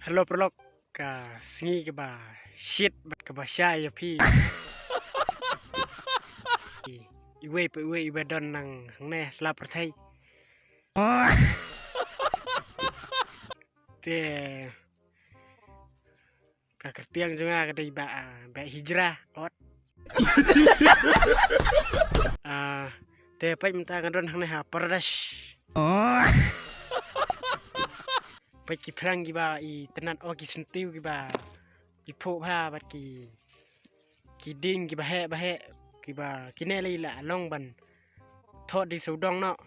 Hello prolog ka singi ke ba shit bat ke ba sya ya pi. Iwe pe iwe don nang ne slap perthai. Te ka kertiang junga ka dei ba hijrah ot. Te pai minta kan don hang ne ha Pradesh. Pai ki phlang ki ba I tenan o ki sentiu ki ba ki pho pha bat ki ding ki ba he ki ba ki ne lai la long ban thot di su dong no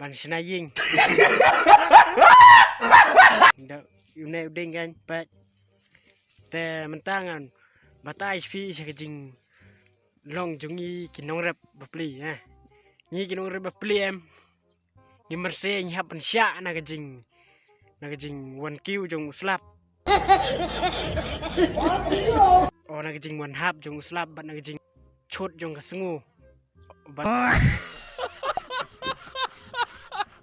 ban sna ying da yu ne ding gan pa te mentangan batai spi se jing long jungi ki nong rep ba pli ha ni ki nong rep ba pli em ni merse ni hap ban sya na ka jing wan kiu jong slap o na ka jing wan hap jong slap bat na ka jing chốt jong ka sngu bat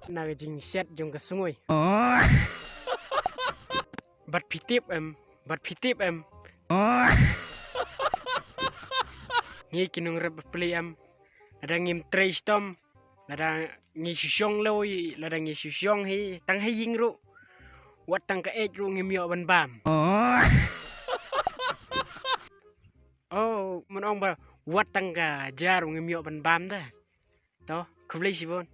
na ka jing set jong ka sngoi bat phitip em ngi kinong rep pli em ada ngim trei stom ada ngi syong loi ada ngi syong hi tang hi ying ru wat tang ka ej ru ngim yo ban bam oh mon ong ba wat tang ka jar ngim yo ban bam da to khulai sibon